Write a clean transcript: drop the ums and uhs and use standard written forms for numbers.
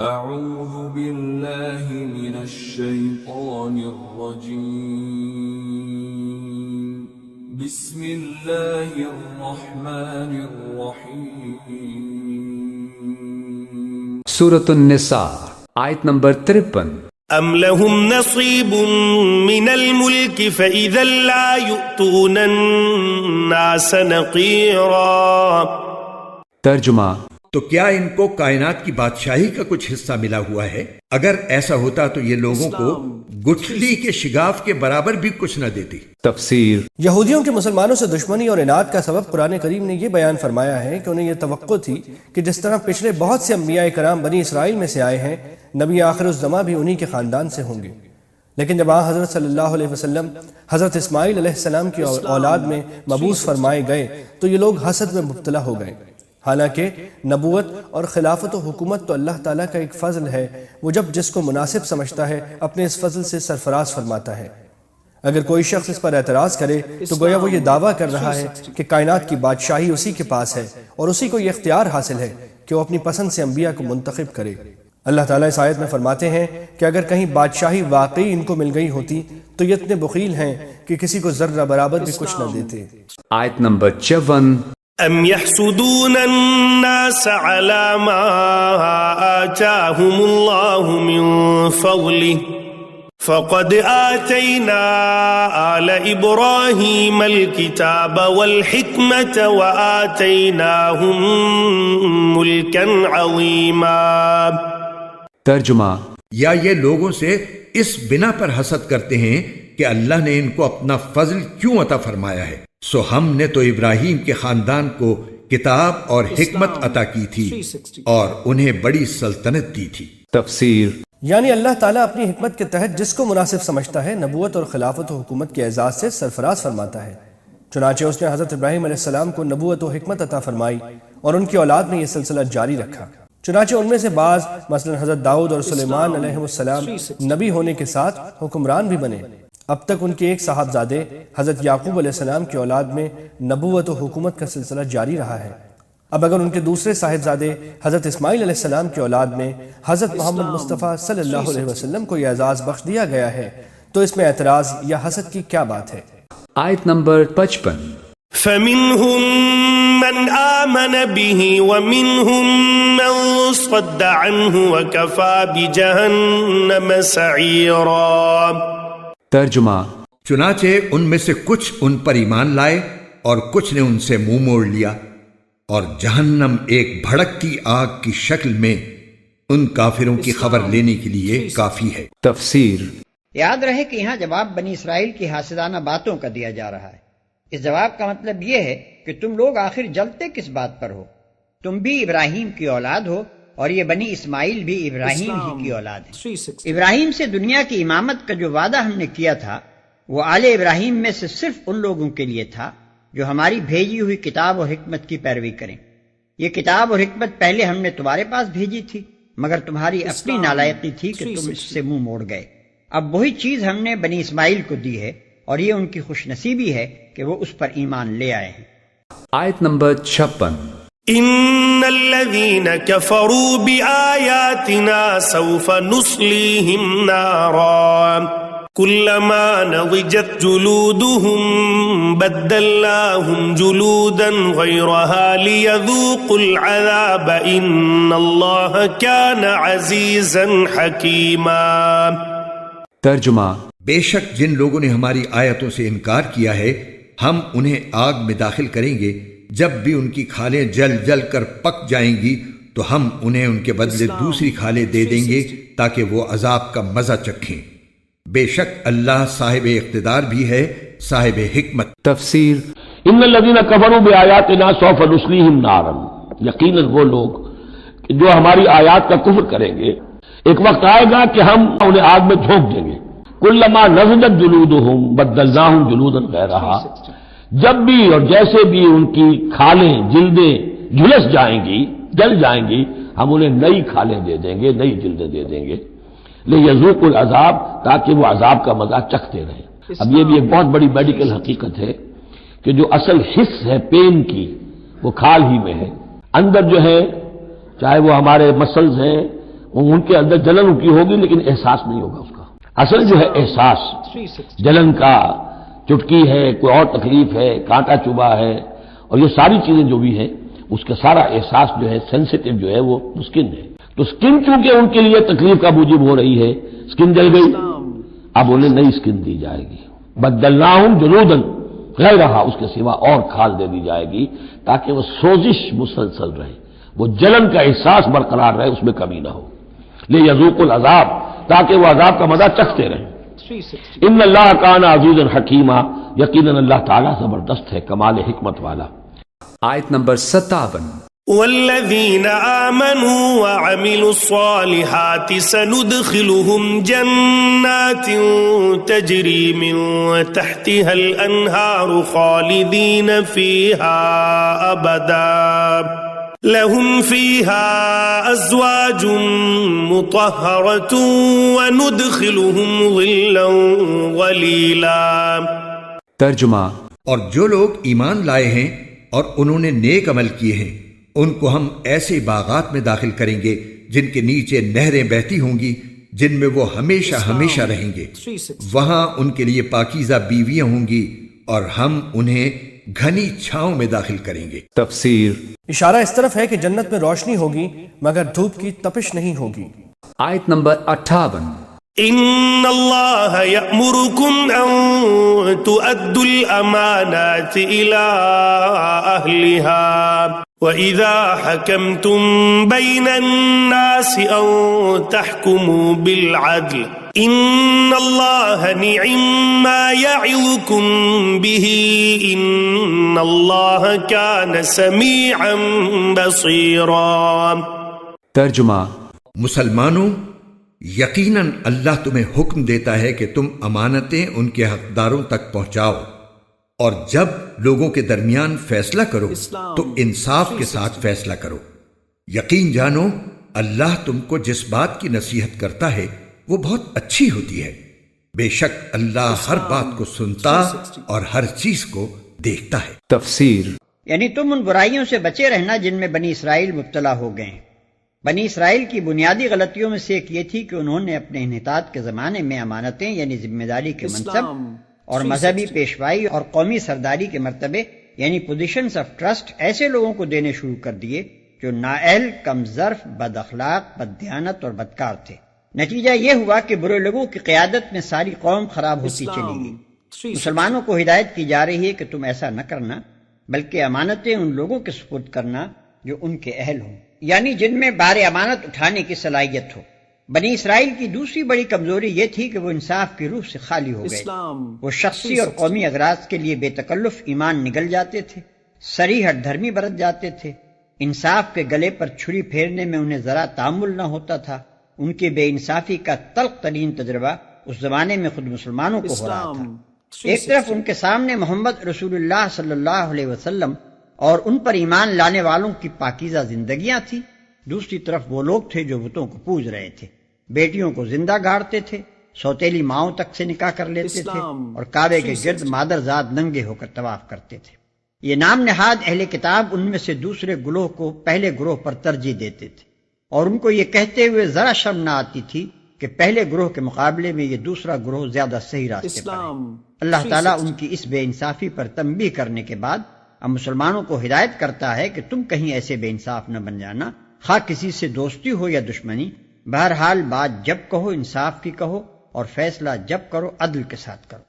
أعوذ بالله من الشيطان الرجيم بسم الله الرحمن الرحيم سورة النساء آیت نمبر 53 أَمْ لَهُمْ نَصِيبٌ مِّنَ الْمُلْكِ فَإِذًا لَا يُؤْتُونَ النَّاسَ نَقِيرًا۔ ترجمہ: تو کیا ان کو کائنات کی بادشاہی کا کچھ حصہ ملا ہوا ہے؟ اگر ایسا ہوتا تو یہ لوگوں کو گٹھلی کے شگاف کے برابر بھی کچھ نہ دیتی۔ تفسیر: یہودیوں کے مسلمانوں سے دشمنی اور عناد کا سبب قرآن کریم نے یہ بیان فرمایا ہے کہ انہیں یہ توقع تھی کہ جس طرح پچھلے بہت سے انبیاء کرام بنی اسرائیل میں سے آئے ہیں، نبی آخر الزماں بھی انہی کے خاندان سے ہوں گے۔ لیکن جب حضرت صلی اللہ علیہ وسلم حضرت اسماعیل علیہ السلام کی اولاد میں مبعوث فرمائے گئے تو یہ لوگ حسد میں مبتلا ہو گئے۔ حالانکہ نبوت اور خلافت و حکومت تو اللہ تعالیٰ کا ایک فضل ہے، وہ جب جس کو مناسب سمجھتا ہے اپنے اس فضل سے سرفراز فرماتا ہے۔ اگر کوئی شخص اس پر اعتراض کرے تو گویا وہ یہ دعویٰ کر رہا ہے کہ کائنات کی بادشاہی اسی کے پاس ہے اور اسی کو یہ اختیار حاصل ہے کہ وہ اپنی پسند سے انبیاء کو منتخب کرے۔ اللہ تعالیٰ اس آیت میں فرماتے ہیں کہ اگر کہیں بادشاہی واقعی ان کو مل گئی ہوتی تو یہ اتنے بخیل ہیں کہ کسی کو ذرہ برابر بھی کچھ نہ دیتے۔ آیت نمبر 54 أَمْ يَحْسُدُونَ النَّاسَ عَلَى مَا آتَاهُمُ اللَّهُ مِنْ فَضْلِهِ فَقَدْ آتَيْنَا آلَ إِبْرَاهِيمَ الْكِتَابَ وَالْحِكْمَةَ وَآتَيْنَاهُمْ مُلْكًا عَظِيمًا۔ ترجمہ: یا یہ لوگوں سے اس بنا پر حسد کرتے ہیں کہ اللہ نے ان کو اپنا فضل کیوں عطا فرمایا ہے، سو ہم نے تو ابراہیم کے خاندان کو کتاب اور حکمت عطا کی تھی اور انہیں بڑی سلطنت دی تھی۔ تفسیر: یعنی اللہ تعالیٰ اپنی حکمت کے تحت جس کو مناسب سمجھتا ہے نبوت اور خلافت و حکومت کے اعزاز سے سرفراز فرماتا ہے۔ چنانچہ اس نے حضرت ابراہیم علیہ السلام کو نبوت و حکمت عطا فرمائی اور ان کی اولاد نے یہ سلسلہ جاری رکھا۔ چنانچہ ان میں سے بعض مثلا حضرت داؤد اور سلیمان علیہ السلام نبی ہونے کے ساتھ حکمران بھی بنے۔ اب تک ان کے ایک صاحبزادے حضرت یعقوب علیہ السلام کی اولاد میں نبوت و حکومت کا سلسلہ جاری رہا ہے۔ اب اگر ان کے دوسرے صاحبزادے حضرت اسماعیل علیہ السلام کی اولاد میں حضرت محمد مصطفیٰ صلی اللہ علیہ وسلم کو یہ اعزاز بخش دیا گیا ہے تو اس میں اعتراض یا حسد کی کیا بات ہے؟ آیت نمبر 55 فَمِنْهُمْ مَنْ آمَنَ بِهِ وَمِنْهُمْ مَنْ صَدَّ عَنْهُ وَكَفَى بِجَهَنَّمَ سَعِيرًا۔ ترجمہ: چنانچہ ان میں سے کچھ ان پر ایمان لائے اور کچھ نے ان سے منہ موڑ لیا، اور جہنم ایک بھڑکتی آگ کی شکل میں ان کافروں کی خبر لینے کے لیے کافی ہے۔ تفسیر: یاد رہے کہ یہاں جواب بنی اسرائیل کی حاسدانہ باتوں کا دیا جا رہا ہے۔ اس جواب کا مطلب یہ ہے کہ تم لوگ آخر جلتے کس بات پر ہو؟ تم بھی ابراہیم کی اولاد ہو اور یہ بنی اسماعیل بھی ابراہیم ہی کی اولاد ہے۔ ابراہیم سے دنیا کی امامت کا جو وعدہ ہم نے کیا تھا وہ آل ابراہیم میں سے صرف ان لوگوں کے لیے تھا جو ہماری بھیجی ہوئی کتاب اور حکمت کی پیروی کریں۔ یہ کتاب اور حکمت پہلے ہم نے تمہارے پاس بھیجی تھی مگر تمہاری اپنی نالائقی تھی کہ تم اس سے منہ موڑ گئے۔ اب وہی چیز ہم نے بنی اسماعیل کو دی ہے اور یہ ان کی خوش نصیبی ہے کہ وہ اس پر ایمان لے آئے ہیں۔ آیت نمبر 56 إِنَّ الَّذِينَ كَفَرُوا بِآيَاتِنَا سَوْفَ نُصْلِيهِمْ نَارًا كُلَّمَا نَضِجَتْ جُلُودُهُمْ بَدَّلْنَاهُمْ جُلُودًا غَيْرَهَا لِيَذُوقُوا الْعَذَابَ إِنَّ اللَّهَ كَانَ عَزِيزًا حَكِيمًا۔ ترجمہ: بے شک جن لوگوں نے ہماری آیتوں سے انکار کیا ہے ہم انہیں آگ میں داخل کریں گے، جب بھی ان کی کھالیں جل جل کر پک جائیں گی تو ہم انہیں ان کے بدلے دوسری کھالیں دے دیں گے تاکہ وہ عذاب کا مزہ چکھیں۔ بے شک اللہ صاحب اقتدار بھی ہے، صاحب حکمت۔ تفسیر: ان الذین کفروا بآیاتنا سوف نصلیہم نارا، یقیناً وہ لوگ جو ہماری آیات کا کفر کریں گے ایک وقت آئے گا کہ ہم انہیں آگ میں جھونک دیں گے۔ کلما نضجت جلودہم بدلناہم جلودا غیرہا، جب بھی اور جیسے بھی ان کی کھالیں جلدیں جھلس جائیں گی جل جائیں گی ہم انہیں نئی کھالیں دے دیں گے، نئی جلدیں دے دیں گے، لیذوقوا العذاب، تاکہ وہ عذاب کا مزہ چکھتے رہیں۔ اب یہ بھی ایک بہت بڑی میڈیکل حقیقت ہے کہ جو اصل حس ہے پین کی وہ کھال ہی میں ہے، اندر جو ہے چاہے وہ ہمارے مسلز ہیں، ان کے اندر جلن ان کی ہوگی لیکن احساس نہیں ہوگا اس کا. اصل جو ہے احساس جلن کا، چٹکی ہے، کوئی اور تکلیف ہے، کانٹا چبھا ہے، اور یہ ساری چیزیں جو بھی ہیں اس کا سارا احساس جو ہے سینسیٹیو جو ہے وہ سکن ہے. تو سکن چونکہ ان کے لیے تکلیف کا موجب ہو رہی ہے، سکن جل گئی، اب انہیں نئی سکن دی جائے گی. بدلناہم جلودا غیرہا، اس کے سوا اور کھال دے دی جائے گی تاکہ وہ سوزش مسلسل رہے، وہ جلن کا احساس برقرار رہے، اس میں کمی نہ ہو. لیذوقوا العذاب، تاکہ وہ عذاب کا مزہ چکھتے رہیں. ان اللہ کان عزیزا حکیما، یقیناً اللہ تعالیٰ زبردست ہے، کمال حکمت والا. آیت نمبر 57. والذين آمنوا وعملوا الصالحات سندخلهم جنات تجري من تحتها الأنهار خالدين فيها أبدا لهم فيها أزواج مطهرة وندخلهم ظلا ظليلا. ترجمہ. اور جو لوگ ایمان لائے ہیں اور انہوں نے نیک عمل کیے ہیں ان کو ہم ایسے باغات میں داخل کریں گے جن کے نیچے نہریں بہتی ہوں گی، جن میں وہ ہمیشہ ہمیشہ رہیں گے. وہاں ان کے لیے پاکیزہ بیویاں ہوں گی اور ہم انہیں گھنی چھاؤں میں داخل کریں گے. تفسیر. اشارہ اس طرف ہے کہ جنت میں روشنی ہوگی مگر دھوپ کی تپش نہیں ہوگی. آیت نمبر 58. ان اللہ یأمرکم ان تؤدوا الامانات الى اہلها وَإِذَا حَكَمْتُمْ بَيْنَ النَّاسِ أَن تَحْكُمُوا بِالْعَدْلِ إِنَّ اللَّهَ نِعِمَّا يَعِظُكُمْ بِهِ إِنَّ اللَّهَ كَانَ سَمِيعًا بَصِيرًا. ترجمہ. مسلمانوں، یقیناً اللہ تمہیں حکم دیتا ہے کہ تم امانتیں ان کے حقداروں تک پہنچاؤ، اور جب لوگوں کے درمیان فیصلہ کرو تو انصاف کے ساتھ فیصلہ کرو. یقین جانو اللہ تم کو جس بات کی نصیحت کرتا ہے وہ بہت اچھی ہوتی ہے. بے شک اللہ ہر بات کو سنتا اور ہر چیز کو دیکھتا ہے. تفسیر. یعنی تم ان برائیوں سے بچے رہنا جن میں بنی اسرائیل مبتلا ہو گئے ہیں. بنی اسرائیل کی بنیادی غلطیوں میں سے ایک یہ تھی کہ انہوں نے اپنے انحطاط کے زمانے میں امانتیں یعنی ذمہ داری کے منصب اور مذہبی پیشوائی اور قومی سرداری کے مرتبے یعنی پوزیشنز آف ٹرسٹ ایسے لوگوں کو دینے شروع کر دیے جو نااہل، کم ظرف، بد اخلاق، بد دیانت اور بدکار تھے. نتیجہ یہ ہوا کہ برے لوگوں کی قیادت میں ساری قوم خراب ہوتی چلی گئی. مسلمانوں کو ہدایت کی جا رہی ہے کہ تم ایسا نہ کرنا بلکہ امانتیں ان لوگوں کے سپرد کرنا جو ان کے اہل ہوں، یعنی جن میں بار امانت اٹھانے کی صلاحیت ہو. بنی اسرائیل کی دوسری بڑی کمزوری یہ تھی کہ وہ انصاف کی روح سے خالی ہو گئے. وہ شخصی اور قومی اغراض کے لیے بے تکلف ایمان نگل جاتے تھے، صریح ہٹ دھرمی برت جاتے تھے. انصاف کے گلے پر چھری پھیرنے میں انہیں ذرا تامل نہ ہوتا تھا. ان کی بے انصافی کا تلخ ترین تجربہ اس زمانے میں خود مسلمانوں کو ہو رہا تھا. ایک طرف ان کے سامنے محمد رسول اللہ صلی اللہ علیہ وسلم اور ان پر ایمان لانے والوں کی پاکیزہ زندگیاں تھیں، دوسری طرف وہ لوگ تھے جو بتوں کو پوج رہے تھے، بیٹیوں کو زندہ گاڑتے تھے، سوتیلی ماؤں تک سے نکاح کر لیتے تھے اور کعبے کے گرد مادرزاد ننگے ہو کر طواف کرتے تھے. یہ نام نہاد اہل کتاب ان میں سے دوسرے گروہ کو پہلے گروہ پر ترجیح دیتے تھے اور ان کو یہ کہتے ہوئے ذرا شرم نہ آتی تھی کہ پہلے گروہ کے مقابلے میں یہ دوسرا گروہ زیادہ صحیح راستے پر ہے. اللہ تعالیٰ ان کی اس بے انصافی پر تنبیہ کرنے کے بعد اب مسلمانوں کو ہدایت کرتا ہے کہ تم کہیں ایسے بے انصاف نہ بن جانا، خواہ کسی سے دوستی ہو یا دشمنی. بہرحال بات جب کہو انصاف کی کہو اور فیصلہ جب کرو عدل کے ساتھ کرو.